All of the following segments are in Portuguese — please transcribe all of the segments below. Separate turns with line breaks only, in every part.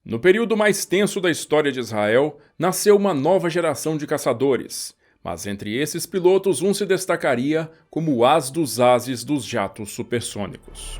No período mais tenso da história de Israel, nasceu uma nova geração de caçadores, mas entre esses pilotos um se destacaria como o as dos ases dos jatos supersônicos.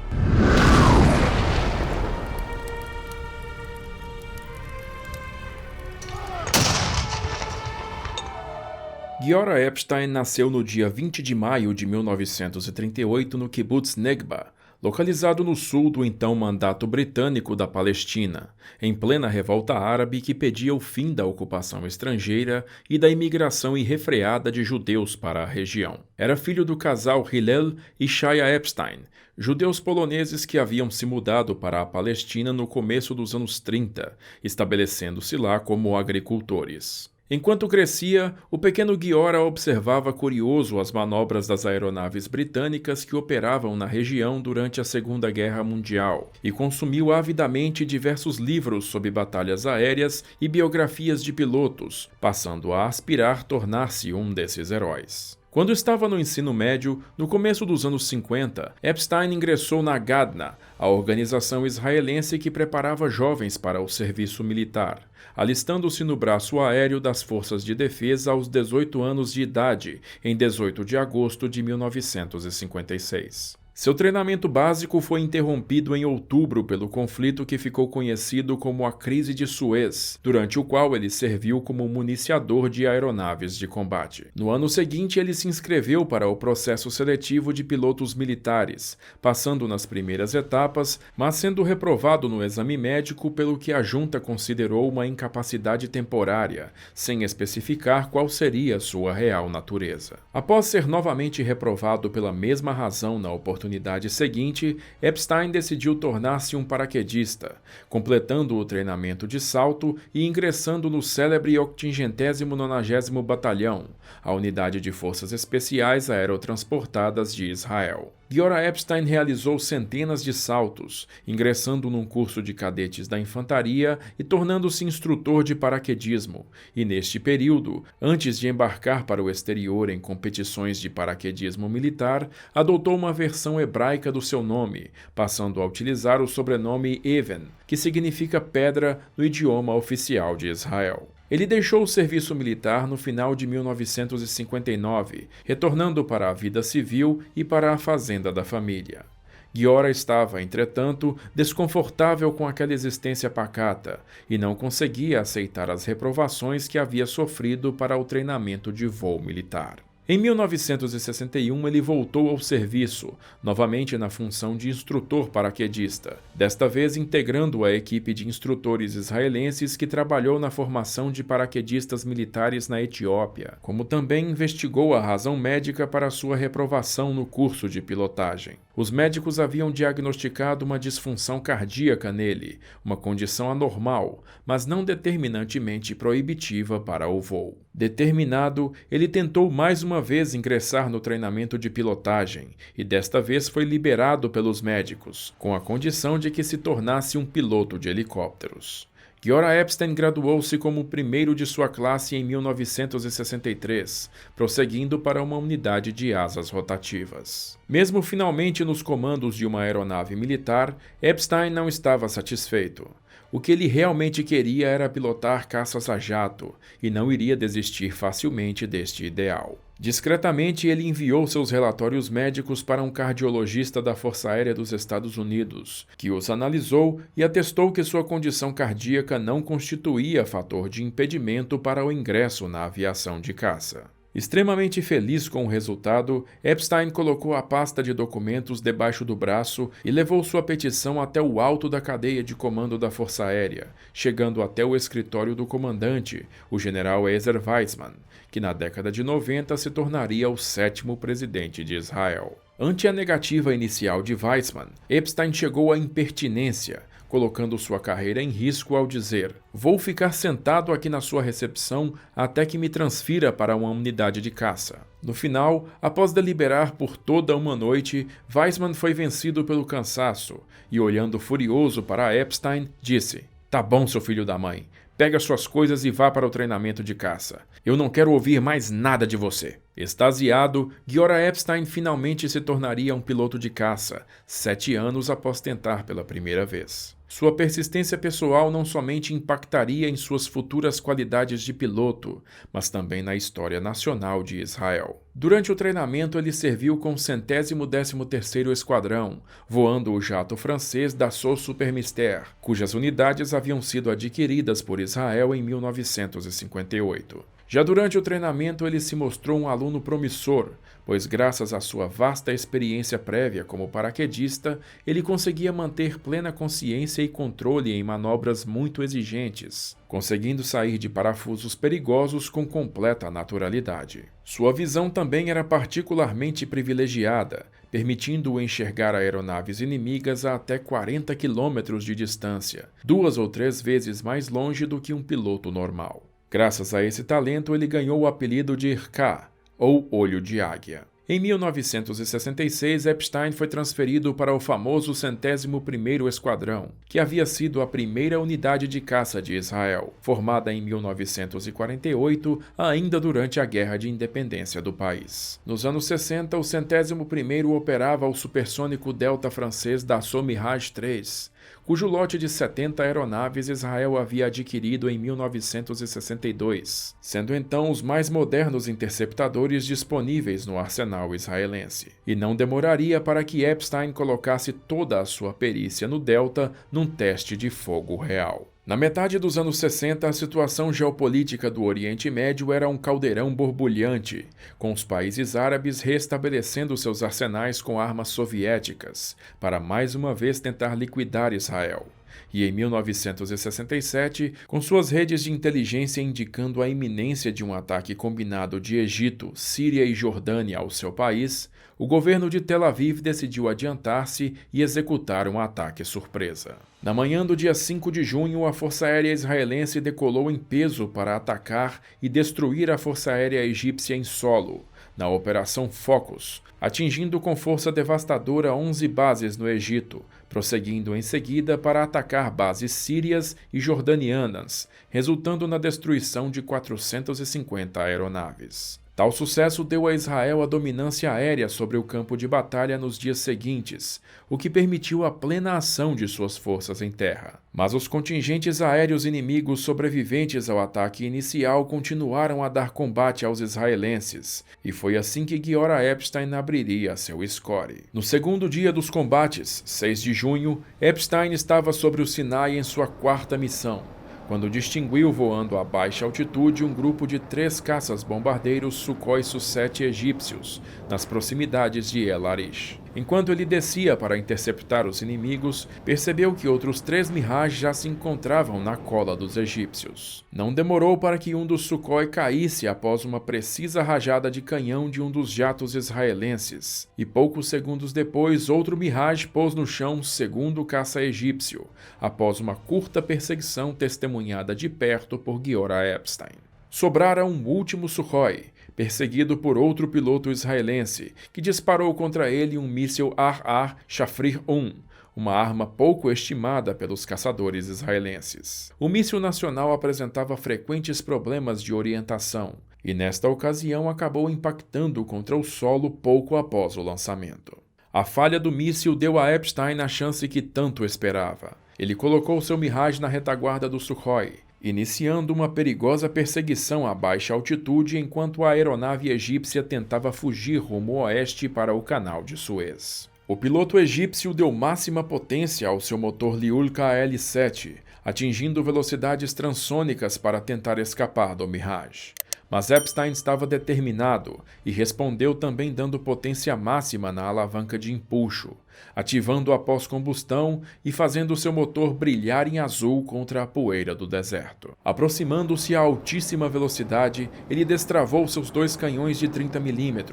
Giora Epstein nasceu no dia 20 de maio de 1938 no kibbutz Negba, localizado no sul do então Mandato Britânico da Palestina, em plena revolta árabe que pedia o fim da ocupação estrangeira e da imigração irrefreada de judeus para a região. Era filho do casal Hillel e Shaya Epstein, judeus poloneses que haviam se mudado para a Palestina no começo dos anos 30, estabelecendo-se lá como agricultores. Enquanto crescia, o pequeno Giora observava curioso as manobras das aeronaves britânicas que operavam na região durante a Segunda Guerra Mundial e consumiu avidamente diversos livros sobre batalhas aéreas e biografias de pilotos, passando a aspirar tornar-se um desses heróis. Quando estava no ensino médio, no começo dos anos 50, Epstein ingressou na Gadna, a organização israelense que preparava jovens para o serviço militar, alistando-se no braço aéreo das Forças de Defesa aos 18 anos de idade, em 18 de agosto de 1956. Seu treinamento básico foi interrompido em outubro pelo conflito que ficou conhecido como a Crise de Suez, durante o qual ele serviu como municiador de aeronaves de combate. No ano seguinte, ele se inscreveu para o processo seletivo de pilotos militares, passando nas primeiras etapas, mas sendo reprovado no exame médico pelo que a junta considerou uma incapacidade temporária, sem especificar qual seria sua real natureza. Após ser novamente reprovado pela mesma razão na oportunidade seguinte, Epstein decidiu tornar-se um paraquedista, completando o treinamento de salto e ingressando no célebre 890º Batalhão, a unidade de forças especiais aerotransportadas de Israel. Giora Epstein realizou centenas de saltos, ingressando num curso de cadetes da infantaria e tornando-se instrutor de paraquedismo, e neste período, antes de embarcar para o exterior em competições de paraquedismo militar, adotou uma versão hebraica do seu nome, passando a utilizar o sobrenome Even, que significa pedra no idioma oficial de Israel. Ele deixou o serviço militar no final de 1959, retornando para a vida civil e para a fazenda da família. Giora estava, entretanto, desconfortável com aquela existência pacata e não conseguia aceitar as reprovações que havia sofrido para o treinamento de voo militar. Em 1961, ele voltou ao serviço, novamente na função de instrutor paraquedista, desta vez integrando a equipe de instrutores israelenses que trabalhou na formação de paraquedistas militares na Etiópia, como também investigou a razão médica para sua reprovação no curso de pilotagem. Os médicos haviam diagnosticado uma disfunção cardíaca nele, uma condição anormal, mas não determinantemente proibitiva para o voo. Determinado, ele tentou mais uma vez ingressar no treinamento de pilotagem e desta vez foi liberado pelos médicos, com a condição de que se tornasse um piloto de helicópteros. Giora Epstein graduou-se como o primeiro de sua classe em 1963, prosseguindo para uma unidade de asas rotativas. Mesmo finalmente nos comandos de uma aeronave militar, Epstein não estava satisfeito. O que ele realmente queria era pilotar caças a jato e não iria desistir facilmente deste ideal. Discretamente, ele enviou seus relatórios médicos para um cardiologista da Força Aérea dos Estados Unidos, que os analisou e atestou que sua condição cardíaca não constituía fator de impedimento para o ingresso na aviação de caça. Extremamente feliz com o resultado, Epstein colocou a pasta de documentos debaixo do braço e levou sua petição até o alto da cadeia de comando da Força Aérea, chegando até o escritório do comandante, o general Ezer Weizmann, que na década de 90 se tornaria o 7º presidente de Israel. Ante a negativa inicial de Weizmann, Epstein chegou à impertinência, colocando sua carreira em risco ao dizer: "Vou ficar sentado aqui na sua recepção até que me transfira para uma unidade de caça." No final, após deliberar por toda uma noite, Weizmann foi vencido pelo cansaço e, olhando furioso para Epstein, disse: "Tá bom, seu filho da mãe. Pega suas coisas e vá para o treinamento de caça. Eu não quero ouvir mais nada de você." Extasiado, Giora Epstein finalmente se tornaria um piloto de caça, 7 anos após tentar pela primeira vez. Sua persistência pessoal não somente impactaria em suas futuras qualidades de piloto, mas também na história nacional de Israel. Durante o treinamento, ele serviu com o 113º Esquadrão, voando o jato francês Dassault Super-Mystère, cujas unidades haviam sido adquiridas por Israel em 1958. Já durante o treinamento, ele se mostrou um aluno promissor, pois graças à sua vasta experiência prévia como paraquedista, ele conseguia manter plena consciência e controle em manobras muito exigentes, conseguindo sair de parafusos perigosos com completa naturalidade. Sua visão também era particularmente privilegiada, permitindo-o enxergar aeronaves inimigas a até 40 quilômetros de distância, 2 ou 3 vezes mais longe do que um piloto normal. Graças a esse talento, ele ganhou o apelido de Irka, ou Olho de Águia. Em 1966, Epstein foi transferido para o famoso 101º Esquadrão, que havia sido a primeira unidade de caça de Israel, formada em 1948, ainda durante a Guerra de Independência do país. Nos anos 60, o 101º operava o supersônico Delta francês Dassault Mirage 3, cujo lote de 70 aeronaves Israel havia adquirido em 1962, sendo então os mais modernos interceptadores disponíveis no arsenal israelense. E não demoraria para que Epstein colocasse toda a sua perícia no Delta num teste de fogo real. Na metade dos anos 60, a situação geopolítica do Oriente Médio era um caldeirão borbulhante, com os países árabes restabelecendo seus arsenais com armas soviéticas, para mais uma vez tentar liquidar Israel. E em 1967, com suas redes de inteligência indicando a iminência de um ataque combinado de Egito, Síria e Jordânia ao seu país, o governo de Tel Aviv decidiu adiantar-se e executar um ataque surpresa. Na manhã do dia 5 de junho, a Força Aérea Israelense decolou em peso para atacar e destruir a Força Aérea Egípcia em solo, na Operação Focus, atingindo com força devastadora 11 bases no Egito, prosseguindo em seguida para atacar bases sírias e jordanianas, resultando na destruição de 450 aeronaves. Tal sucesso deu a Israel a dominância aérea sobre o campo de batalha nos dias seguintes, o que permitiu a plena ação de suas forças em terra. Mas os contingentes aéreos inimigos sobreviventes ao ataque inicial continuaram a dar combate aos israelenses, e foi assim que Giora Epstein abriria seu score. No segundo dia dos combates, 6 de junho, Epstein estava sobre o Sinai em sua 4ª missão, quando distinguiu voando a baixa altitude um grupo de 3 caças-bombardeiros Sukhoi Su-7 egípcios, nas proximidades de El Arish. Enquanto ele descia para interceptar os inimigos, percebeu que outros 3 Mirage já se encontravam na cola dos egípcios. Não demorou para que um dos Sukhoi caísse após uma precisa rajada de canhão de um dos jatos israelenses, e poucos segundos depois outro Mirage pôs no chão um segundo caça egípcio, após uma curta perseguição testemunhada de perto por Giora Epstein. Sobrara um último Sukhoi, perseguido por outro piloto israelense, que disparou contra ele um míssil Ar-Ar Shafrir-1, uma arma pouco estimada pelos caçadores israelenses. O míssil nacional apresentava frequentes problemas de orientação, e nesta ocasião acabou impactando contra o solo pouco após o lançamento. A falha do míssil deu a Epstein a chance que tanto esperava. Ele colocou seu Mirage na retaguarda do Sukhoi, iniciando uma perigosa perseguição a baixa altitude enquanto a aeronave egípcia tentava fugir rumo oeste para o canal de Suez. O piloto egípcio deu máxima potência ao seu motor Liul KL-7, atingindo velocidades transônicas para tentar escapar do Mirage. Mas Epstein estava determinado e respondeu também dando potência máxima na alavanca de empuxo, ativando a pós-combustão e fazendo seu motor brilhar em azul contra a poeira do deserto. Aproximando-se a altíssima velocidade, ele destravou seus 2 canhões de 30 mm,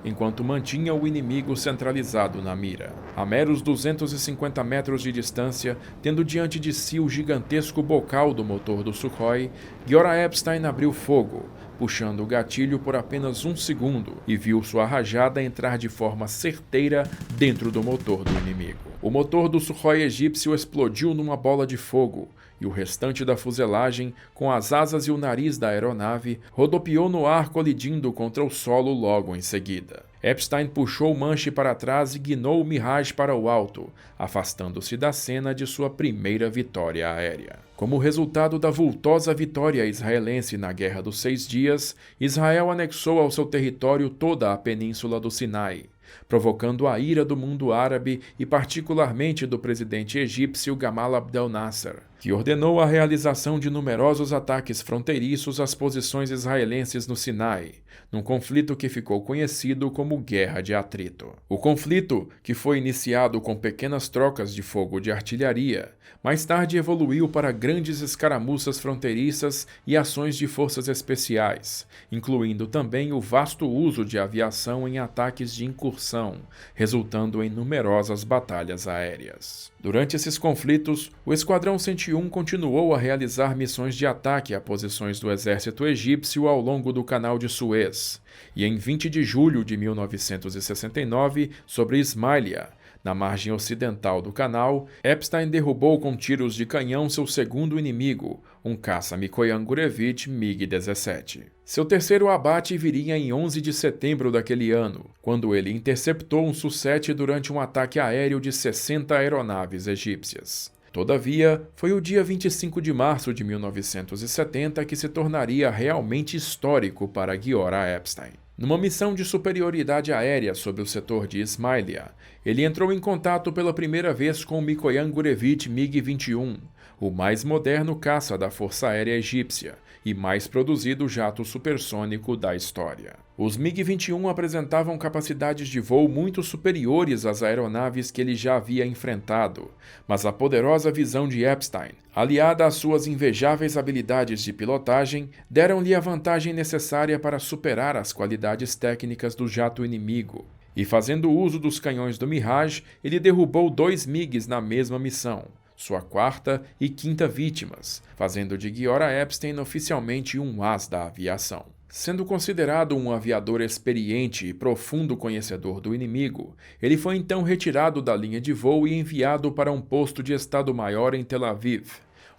enquanto mantinha o inimigo centralizado na mira. A meros 250 metros de distância, tendo diante de si o gigantesco bocal do motor do Sukhoi, Giora Epstein abriu fogo, puxando o gatilho por apenas 1 segundo, e viu sua rajada entrar de forma certeira dentro do motor do inimigo. O motor do Sukhoi egípcio explodiu numa bola de fogo, e o restante da fuselagem, com as asas e o nariz da aeronave, rodopiou no ar colidindo contra o solo logo em seguida. Epstein puxou o manche para trás e guinou o Mirage para o alto, afastando-se da cena de sua primeira vitória aérea. Como resultado da vultosa vitória israelense na Guerra dos 6 Dias, Israel anexou ao seu território toda a península do Sinai, provocando a ira do mundo árabe e particularmente do presidente egípcio Gamal Abdel Nasser, que ordenou a realização de numerosos ataques fronteiriços às posições israelenses no Sinai, num conflito que ficou conhecido como Guerra de Atrito. O conflito, que foi iniciado com pequenas trocas de fogo de artilharia, mais tarde evoluiu para grandes escaramuças fronteiriças e ações de forças especiais, incluindo também o vasto uso de aviação em ataques de incursão, resultando em numerosas batalhas aéreas. Durante esses conflitos, o Esquadrão 101 continuou a realizar missões de ataque a posições do exército egípcio ao longo do Canal de Suez, e em 20 de julho de 1969, sobre Ismailia, na margem ocidental do canal, Epstein derrubou com tiros de canhão seu segundo inimigo, um caça Mikoyan Gurevich MiG-17. Seu terceiro abate viria em 11 de setembro daquele ano, quando ele interceptou um Su-7 durante um ataque aéreo de 60 aeronaves egípcias. Todavia, foi o dia 25 de março de 1970 que se tornaria realmente histórico para Giora Epstein. Numa missão de superioridade aérea sobre o setor de Ismailia, ele entrou em contato pela primeira vez com o Mikoyan Gurevich MiG-21, o mais moderno caça da Força Aérea Egípcia e mais produzido jato supersônico da história. Os MiG-21 apresentavam capacidades de voo muito superiores às aeronaves que ele já havia enfrentado, mas a poderosa visão de Epstein, aliada às suas invejáveis habilidades de pilotagem, deram-lhe a vantagem necessária para superar as qualidades técnicas do jato inimigo. E fazendo uso dos canhões do Mirage, ele derrubou 2 MiGs na mesma missão, sua quarta e quinta vítimas, fazendo de Giora Epstein oficialmente um as da aviação. Sendo considerado um aviador experiente e profundo conhecedor do inimigo, ele foi então retirado da linha de voo e enviado para um posto de Estado-Maior em Tel Aviv,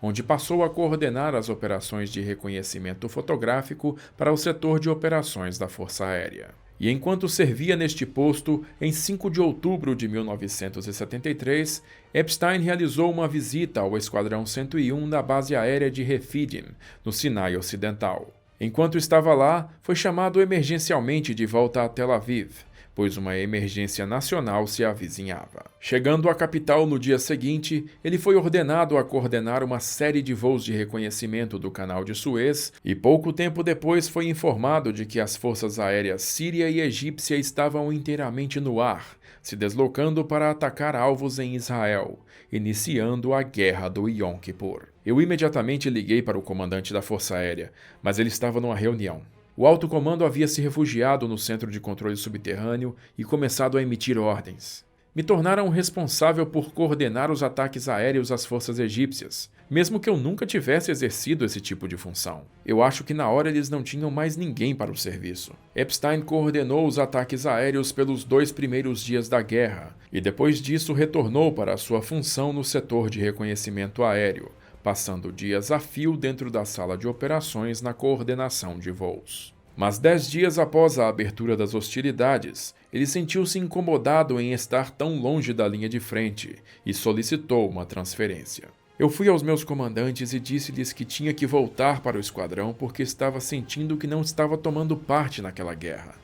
onde passou a coordenar as operações de reconhecimento fotográfico para o setor de operações da Força Aérea. E enquanto servia neste posto, em 5 de outubro de 1973, Epstein realizou uma visita ao Esquadrão 101 da base aérea de Refidim, no Sinai Ocidental. Enquanto estava lá, foi chamado emergencialmente de volta a Tel Aviv, pois uma emergência nacional se avizinhava. Chegando à capital no dia seguinte, ele foi ordenado a coordenar uma série de voos de reconhecimento do Canal de Suez e pouco tempo depois foi informado de que as forças aéreas síria e egípcia estavam inteiramente no ar, se deslocando para atacar alvos em Israel, iniciando a Guerra do Yom Kippur. Eu imediatamente liguei para o comandante da Força Aérea, mas ele estava numa reunião. O alto comando havia se refugiado no centro de controle subterrâneo e começado a emitir ordens. Me tornaram responsável por coordenar os ataques aéreos às forças egípcias, mesmo que eu nunca tivesse exercido esse tipo de função. Eu acho que na hora eles não tinham mais ninguém para o serviço. Epstein coordenou os ataques aéreos pelos 2 primeiros dias da guerra, e depois disso retornou para a sua função no setor de reconhecimento aéreo, passando dias a fio dentro da sala de operações na coordenação de voos. Mas 10 dias após a abertura das hostilidades, ele sentiu-se incomodado em estar tão longe da linha de frente e solicitou uma transferência. Eu fui aos meus comandantes e disse-lhes que tinha que voltar para o esquadrão porque estava sentindo que não estava tomando parte naquela guerra.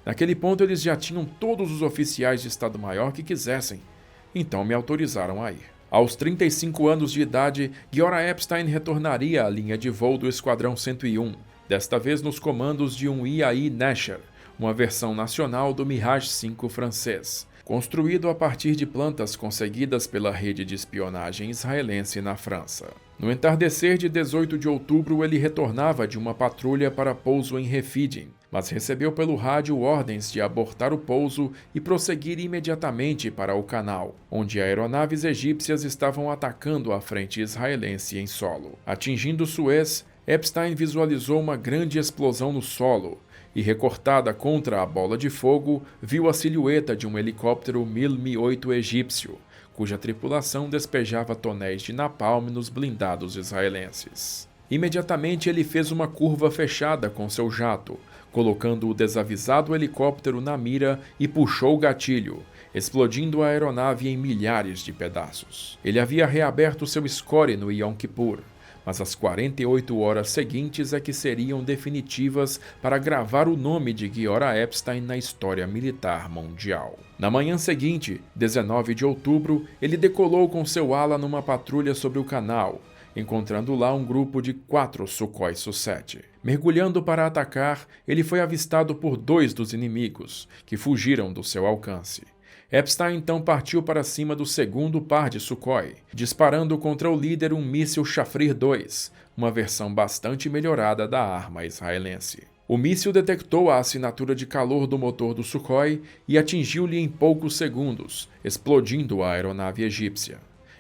Naquele ponto eles já tinham todos os oficiais de Estado-Maior que quisessem, então me autorizaram a ir. Aos 35 anos de idade, Giora Epstein retornaria à linha de voo do Esquadrão 101, desta vez nos comandos de um IAI Nasher, uma versão nacional do Mirage 5 francês, construído a partir de plantas conseguidas pela rede de espionagem israelense na França. No entardecer de 18 de outubro, ele retornava de uma patrulha para pouso em Refidim, mas recebeu pelo rádio ordens de abortar o pouso e prosseguir imediatamente para o canal, onde aeronaves egípcias estavam atacando a frente israelense em solo. Atingindo Suez, Epstein visualizou uma grande explosão no solo e, recortada contra a bola de fogo, viu a silhueta de um helicóptero MiL-8 egípcio, cuja tripulação despejava tonéis de napalm nos blindados israelenses. Imediatamente ele fez uma curva fechada com seu jato, colocando o desavisado helicóptero na mira e puxou o gatilho, explodindo a aeronave em milhares de pedaços. Ele havia reaberto seu score no Yom Kippur, mas as 48 horas seguintes é que seriam definitivas para gravar o nome de Giora Epstein na história militar mundial. Na manhã seguinte, 19 de outubro, ele decolou com seu ala numa patrulha sobre o canal, encontrando lá um grupo de 4 Sukhoi Su-7. Mergulhando para atacar, ele foi avistado por 2 dos inimigos, que fugiram do seu alcance. Epstein então partiu para cima do segundo par de Sukhoi, disparando contra o líder um míssil Shafir-2, uma versão bastante melhorada da arma israelense. O míssil detectou a assinatura de calor do motor do Sukhoi e atingiu-lhe em poucos segundos, explodindo a aeronave egípcia.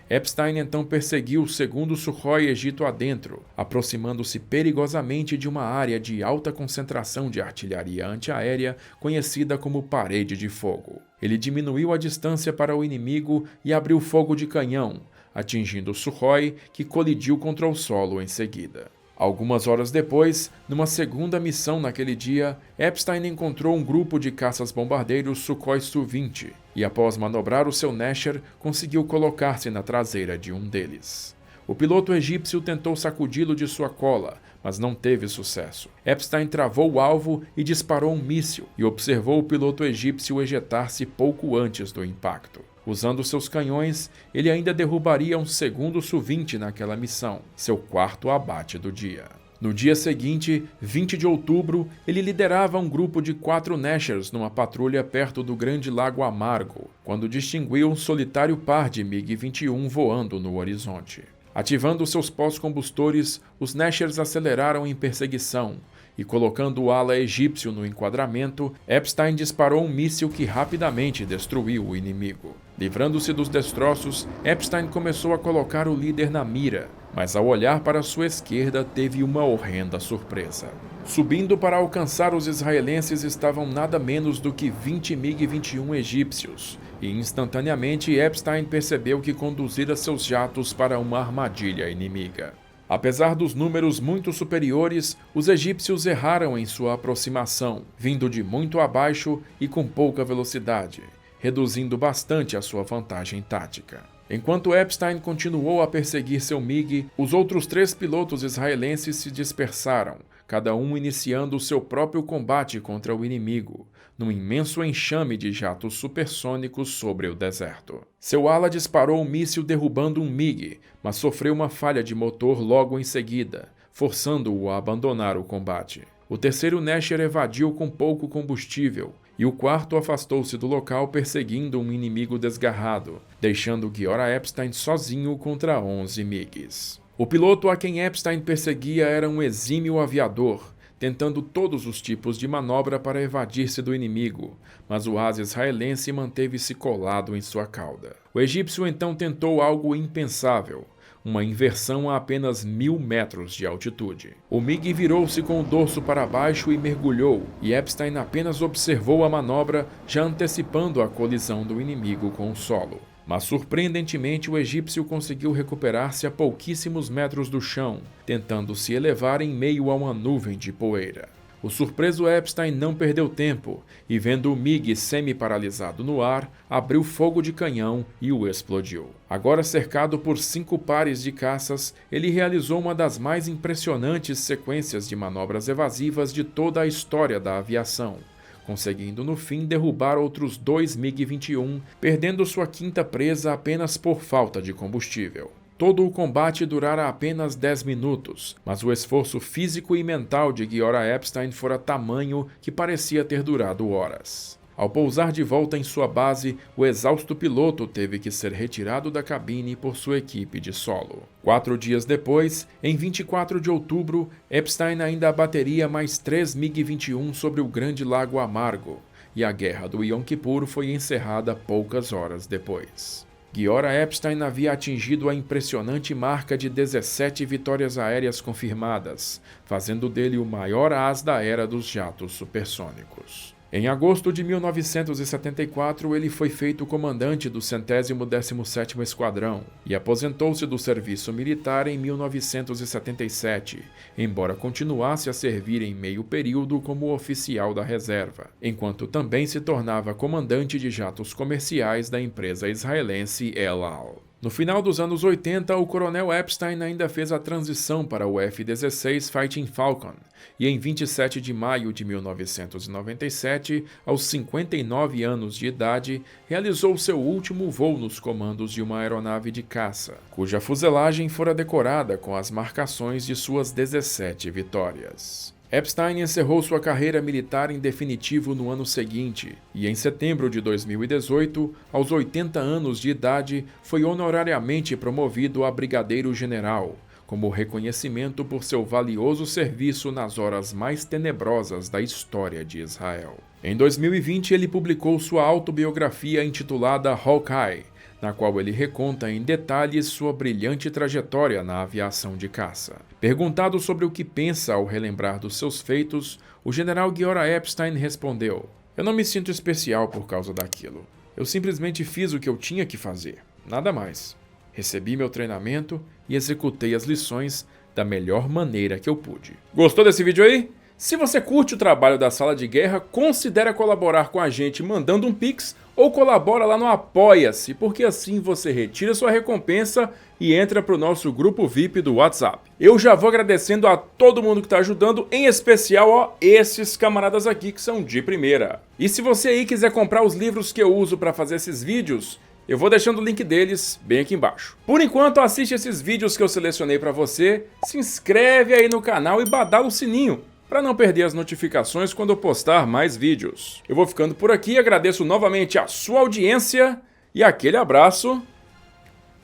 Epstein então perseguiu o segundo Sukhoi Egito adentro, aproximando-se perigosamente de uma área de alta concentração de artilharia antiaérea conhecida como Parede de Fogo. Ele diminuiu a distância para o inimigo e abriu fogo de canhão, atingindo o Sukhoi, que colidiu contra o solo em seguida. Algumas horas depois, numa segunda missão naquele dia, Epstein encontrou um grupo de caças-bombardeiros Sukhoi Su-20 e, após manobrar o seu Nasher, conseguiu colocar-se na traseira de um deles. O piloto egípcio tentou sacudi-lo de sua cola, mas não teve sucesso. Epstein travou o alvo e disparou um míssil e observou o piloto egípcio ejetar-se pouco antes do impacto. Usando seus canhões, ele ainda derrubaria um segundo Su-20 naquela missão, seu 4º abate do dia. No dia seguinte, 20 de outubro, ele liderava um grupo de 4 Nashers numa patrulha perto do Grande Lago Amargo, quando distinguiu um solitário par de MiG-21 voando no horizonte. Ativando seus pós-combustores, os Nashers aceleraram em perseguição, e colocando o ala egípcio no enquadramento, Epstein disparou um míssil que rapidamente destruiu o inimigo. Livrando-se dos destroços, Epstein começou a colocar o líder na mira, mas ao olhar para sua esquerda teve uma horrenda surpresa. Subindo para alcançar os israelenses estavam nada menos do que 20 MiG-21 egípcios, e instantaneamente Epstein percebeu que conduzira seus jatos para uma armadilha inimiga. Apesar dos números muito superiores, os egípcios erraram em sua aproximação, vindo de muito abaixo e com pouca velocidade, reduzindo bastante a sua vantagem tática. Enquanto Epstein continuou a perseguir seu MiG, os outros 3 pilotos israelenses se dispersaram, cada um iniciando o seu próprio combate contra o inimigo, num imenso enxame de jatos supersônicos sobre o deserto. Seu ala disparou um míssil derrubando um MiG, mas sofreu uma falha de motor logo em seguida, forçando-o a abandonar o combate. O terceiro Nasher evadiu com pouco combustível, e o 4º afastou-se do local perseguindo um inimigo desgarrado, deixando Giora Epstein sozinho contra 11 MiGs. O piloto a quem Epstein perseguia era um exímio aviador, tentando todos os tipos de manobra para evadir-se do inimigo, mas o asa israelense manteve-se colado em sua cauda. O egípcio então tentou algo impensável, uma inversão a apenas 1000 metros de altitude. O MiG virou-se com o dorso para baixo e mergulhou, e Epstein apenas observou a manobra, já antecipando a colisão do inimigo com o solo. Mas surpreendentemente o egípcio conseguiu recuperar-se a pouquíssimos metros do chão, tentando se elevar em meio a uma nuvem de poeira. O surpreso Epstein não perdeu tempo e, vendo o MiG semi-paralisado no ar, abriu fogo de canhão e o explodiu. Agora cercado por 5 pares de caças, ele realizou uma das mais impressionantes sequências de manobras evasivas de toda a história da aviação, conseguindo no fim derrubar outros 2 MiG-21, perdendo sua 5ª presa apenas por falta de combustível. Todo o combate durara apenas 10 minutos, mas o esforço físico e mental de Giora Epstein fora tamanho que parecia ter durado horas. Ao pousar de volta em sua base, o exausto piloto teve que ser retirado da cabine por sua equipe de solo. 4 dias depois, em 24 de outubro, Epstein ainda abateria mais 3 MiG-21 sobre o Grande Lago Amargo, e a Guerra do Yom Kippur foi encerrada poucas horas depois. Giora Epstein havia atingido a impressionante marca de 17 vitórias aéreas confirmadas, fazendo dele o maior as da era dos jatos supersônicos. Em agosto de 1974, ele foi feito comandante do 117º Esquadrão e aposentou-se do serviço militar em 1977, embora continuasse a servir em meio período como oficial da reserva, enquanto também se tornava comandante de jatos comerciais da empresa israelense El Al. No final dos anos 80, o coronel Epstein ainda fez a transição para o F-16 Fighting Falcon e em 27 de maio de 1997, aos 59 anos de idade, realizou seu último voo nos comandos de uma aeronave de caça, cuja fuselagem fora decorada com as marcações de suas 17 vitórias. Epstein encerrou sua carreira militar em definitivo no ano seguinte e, em setembro de 2018, aos 80 anos de idade, foi honorariamente promovido a brigadeiro-general, como reconhecimento por seu valioso serviço nas horas mais tenebrosas da história de Israel. Em 2020, ele publicou sua autobiografia intitulada Hawkeye, na qual ele reconta em detalhes sua brilhante trajetória na aviação de caça. Perguntado sobre o que pensa ao relembrar dos seus feitos, o general Giora Epstein respondeu: "Eu não me sinto especial por causa daquilo. Eu simplesmente fiz o que eu tinha que fazer, nada mais. Recebi meu treinamento e executei as lições da melhor maneira que eu pude." Gostou desse vídeo aí? Se você curte o trabalho da Sala de Guerra, considere colaborar com a gente mandando um Pix ou colabora lá no Apoia-se, porque assim você retira sua recompensa e entra para o nosso grupo VIP do WhatsApp. Eu já vou agradecendo a todo mundo que está ajudando, em especial esses camaradas aqui que são de primeira. E se você aí quiser comprar os livros que eu uso para fazer esses vídeos, eu vou deixando o link deles bem aqui embaixo. Por enquanto, assiste esses vídeos que eu selecionei para você, se inscreve aí no canal e badala o sininho, para não perder as notificações quando eu postar mais vídeos. Eu vou ficando por aqui, agradeço novamente a sua audiência e aquele abraço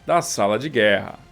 da Sala de Guerra.